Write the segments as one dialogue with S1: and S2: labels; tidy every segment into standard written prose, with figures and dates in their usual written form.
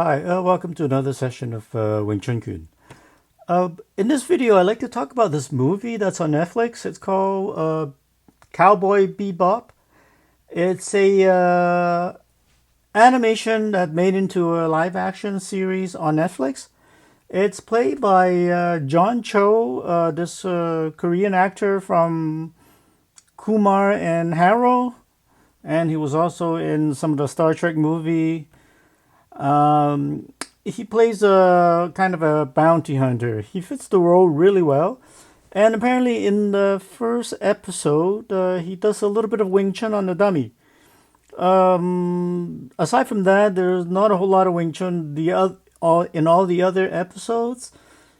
S1: Hi, welcome to another session of Wingchun. In this video, I'd like to talk about this movie that's on Netflix. It's called Cowboy Bebop. It's a animation that made into a live action series on Netflix. It's played by John Cho, this Korean actor from Kumar and Harrow, and he was also in some of the Star Trek movie. He plays a kind of a bounty hunter. He fits the role really well. And apparently, in the first episode, he does a little bit of Wingchun on the dummy. Aside from that, there's not a whole lot of Wingchun in all the other episodes.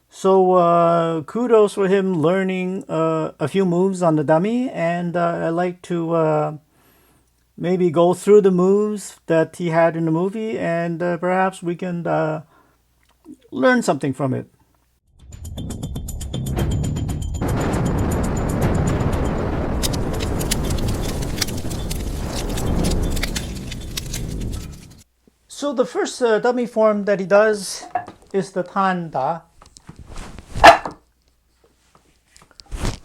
S1: So kudos for him learning a few moves on the dummy, and I like to maybe go through the moves that he had in the movie, and perhaps we can learn something from it. So the first dummy form that he does is the tanda,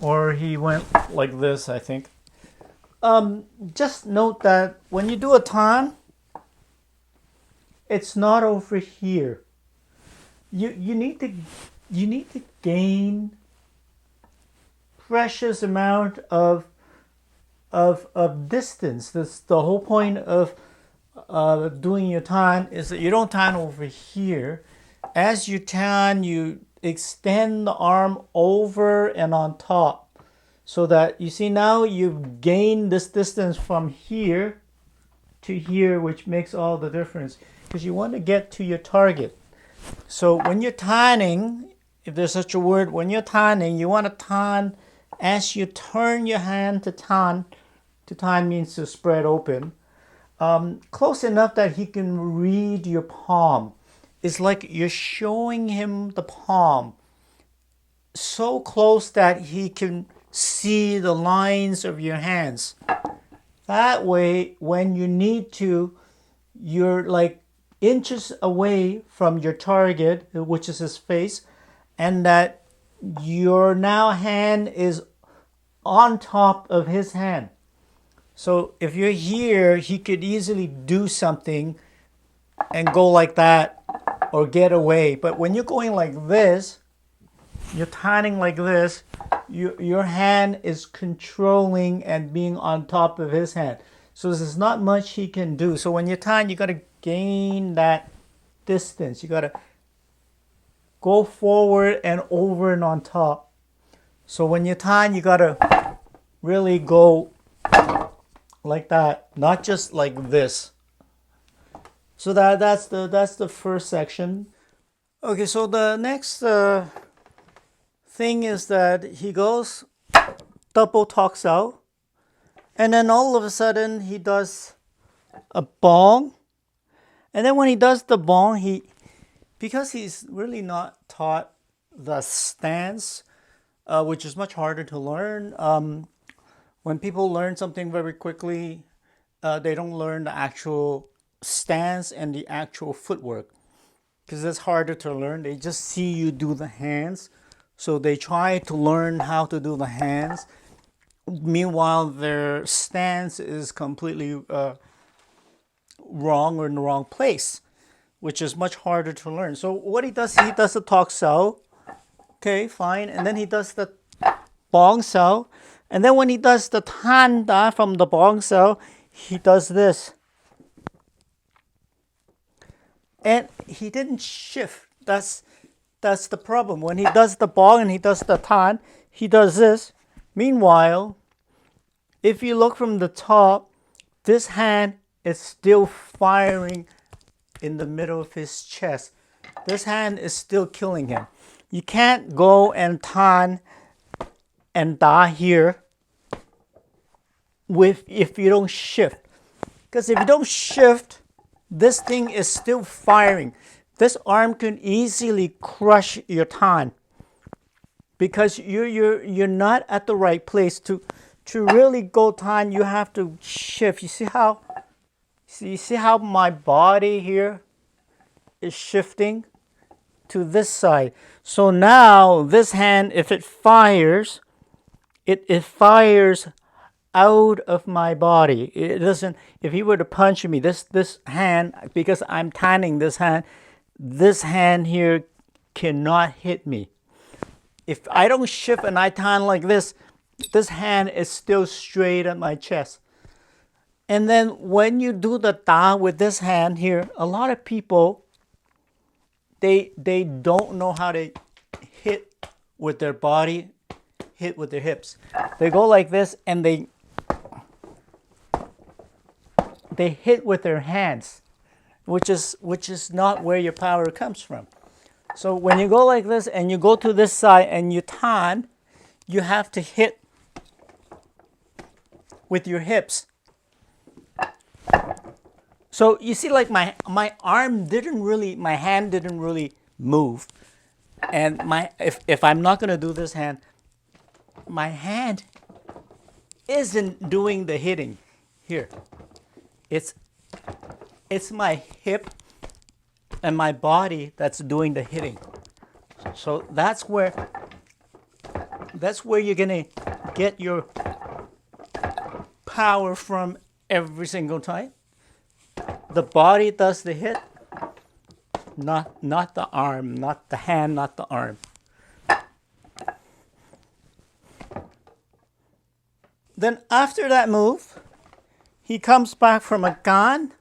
S1: or he went like this, I think. Just note that when you do a tan, it's not over here. You need to gain precious amount of distance. That's the whole point of doing your tan, is that you don't tan over here. As you tan, you extend the arm over and on top, so that you see now you've gained this distance from here to here, which makes all the difference because you want to get to your target. So when you're tanning, if there's such a word, when you're tanning, you want to tan as you turn your hand to tan. To tan means to spread open. Close enough that he can read your palm. It's like you're showing him the palm. So close that he can see the lines of your hands. That way, when you need to, you're like inches away from your target, which is his face, and that your now hand is on top of his hand. So if you're here, he could easily do something and go like that or get away. But when you're going like this, you're tanning like this, your hand is controlling and being on top of his hand. So there's not much he can do. So when you tan, you got to gain that distance. You got to go forward and over and on top. So when you tan, you got to really go like that, not just like this. So that's the first section. Okay, so the next thing is that he goes double talks out, and then all of a sudden he does a bong, and then when he does the bong, because he's really not taught the stance, which is much harder to learn. When people learn something very quickly, they don't learn the actual stance and the actual footwork, because it's harder to learn. They just see you do the hands. So they try to learn how to do the hands. Meanwhile, their stance is completely wrong or in the wrong place, which is much harder to learn. So what he does the talk sao. Okay, fine. And then he does the bong sao. And then when he does the tanda from the bong sao, he does this. And he didn't shift. That's the problem. When he does the bong and he does the tan, he does this. Meanwhile, if you look from the top, this hand is still firing in the middle of his chest. This hand is still killing him. You can't go and tan and da here if you don't shift. Because if you don't shift, this thing is still firing. This arm can easily crush your tan, because you're not at the right place. To really go tan, you have to shift. You see how my body here is shifting to this side. So now this hand, if it fires, it fires out of my body. It doesn't, if he were to punch me, this hand, because I'm tanning this hand here cannot hit me. If I don't shift and I tan like this hand is still straight at my chest. And then when you do the ta with this hand here, a lot of people, they don't know how to hit with their body, hit with their hips. They go like this and they hit with their hands, which is not where your power comes from. So when you go like this and you go to this side and you tan, you have to hit with your hips. So you see, like my hand didn't really move. And if I'm not gonna do this hand, my hand isn't doing the hitting here. It's my hip and my body that's doing the hitting. So that's where you're gonna get your power from every single time. The body does the hit, not the arm, not the hand, not the arm. Then after that move, he comes back from a gan,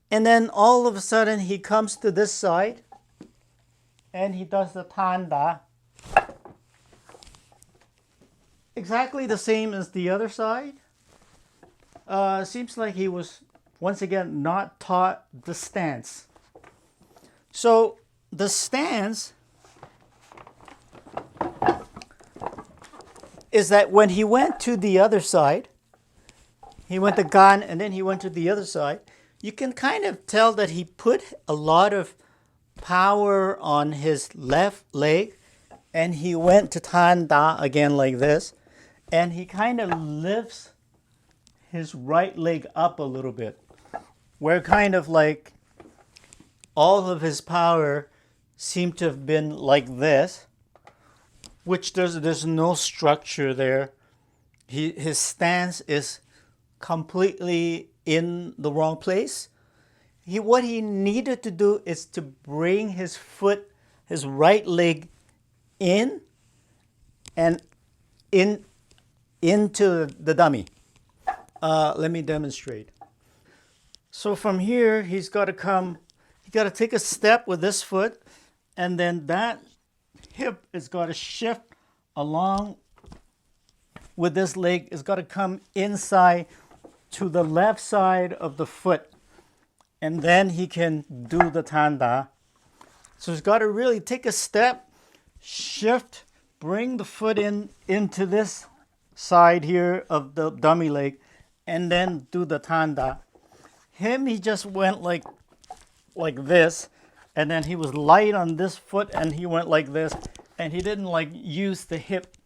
S1: and then all of a sudden he comes to this side, and he does the tanda. Exactly the same as the other side. Seems like he was, once again, not taught the stance. So the stance is that when he went to the other side, he went to gan and then he went to the other side, you can kind of tell that he put a lot of power on his left leg and he went to tanda again like this, and he kind of lifts his right leg up a little bit, where kind of like all of his power seemed to have been like this, which there's no structure there. His stance is completely in the wrong place. What he needed to do is to bring his foot, his right leg in and into the dummy. Let me demonstrate. So from here, he's got to take a step with this foot, and then that hip is got to shift along with this leg. It's got to come inside to the left side of the foot, and then he can do the tanda. So he's got to really take a step, shift, bring the foot into this side here of the dummy leg, and then do the tanda. He just went like this, and then he was light on this foot and he went like this, and he didn't like use the hip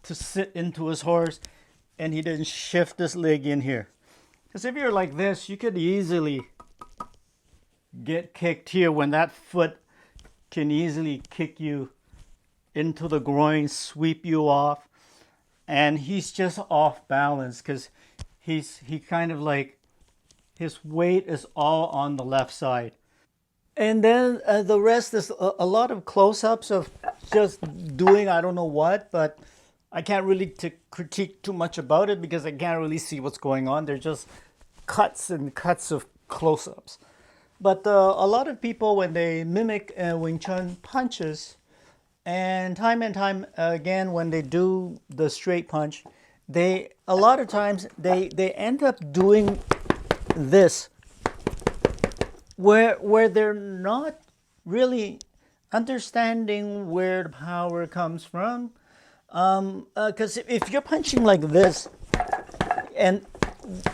S1: to sit into his horse, and he didn't shift this leg in here. Because if you're like this, you could easily get kicked here when that foot can easily kick you into the groin, sweep you off, and he's just off balance because he kind of like, his weight is all on the left side. And then the rest is a lot of close-ups of just doing I don't know what, but I can't really critique too much about it because I can't really see what's going on. They're just cuts and cuts of close-ups. But a lot of people, when they mimic Wingchun punches, and time again when they do the straight punch, a lot of times they end up doing this, where they're not really understanding where the power comes from. Because if you're punching like this, and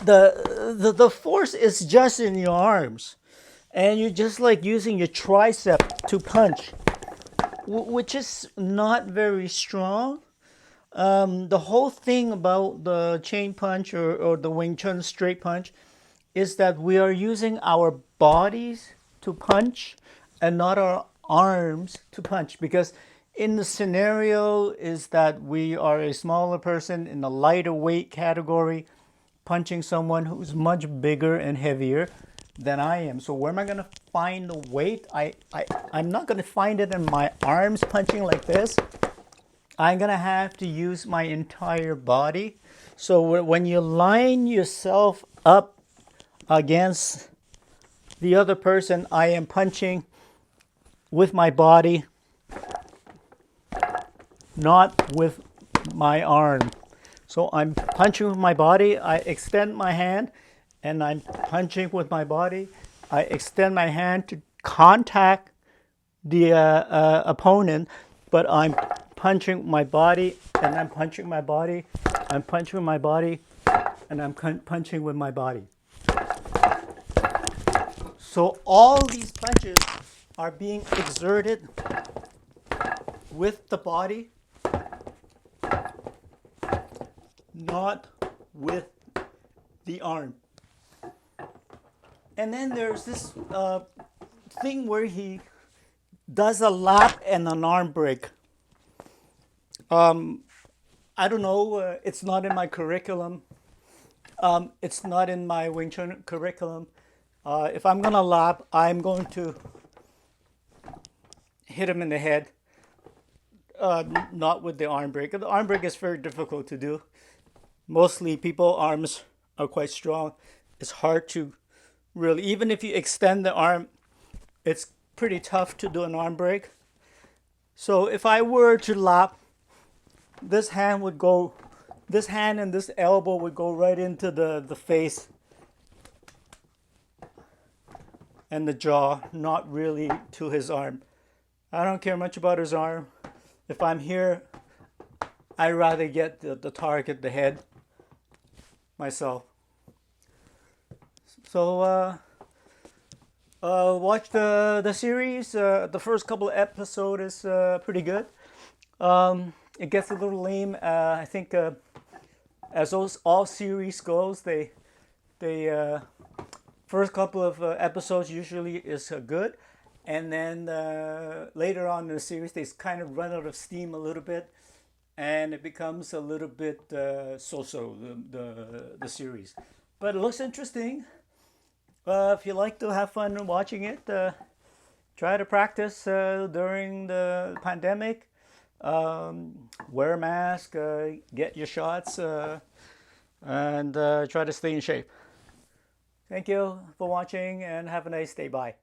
S1: the force is just in your arms, and you're just like using your tricep to punch, which is not very strong. The whole thing about the chain punch or the Wing Chun straight punch is that we are using our bodies to punch and not our arms to punch, because in the scenario is that we are a smaller person in the lighter weight category punching someone who's much bigger and heavier than I am. So where am I going to find the weight? I'm not going to find it in my arms punching like this. I'm going to have to use my entire body. So when you line yourself up against the other person, I am punching with my body, not with my arm. So I'm punching with my body. I extend my hand and I'm punching with my body. I extend my hand to contact the opponent, but I'm punching with my body and I'm punching my body. I'm punching with my body and I'm punching with my body. So all these punches are being exerted with the body, not with the arm. And then there's this thing where he does a lap and an arm break. I don't know, it's not in my curriculum. It's not in my Wingchun curriculum. If I'm going to lap, I'm going to hit him in the head, not with the arm break. The arm break is very difficult to do. Mostly people's arms are quite strong. It's hard to really, even if you extend the arm, it's pretty tough to do an arm break. So if I were to lap, this hand and this elbow would go right into the face and the jaw, not really to his arm. I don't care much about his arm. If I'm here, I'd rather get the target, the head, myself. So watch the series. The first couple of episodes is pretty good. It gets a little lame. I think as all series goes, they first couple of episodes usually is good, and then later on in the series they kind of run out of steam a little bit, and it becomes a little bit so-so the series. But it looks interesting. If you like to have fun watching it, try to practice during the pandemic. Wear a mask, get your shots, and try to stay in shape. Thank you for watching and have a nice day. Bye.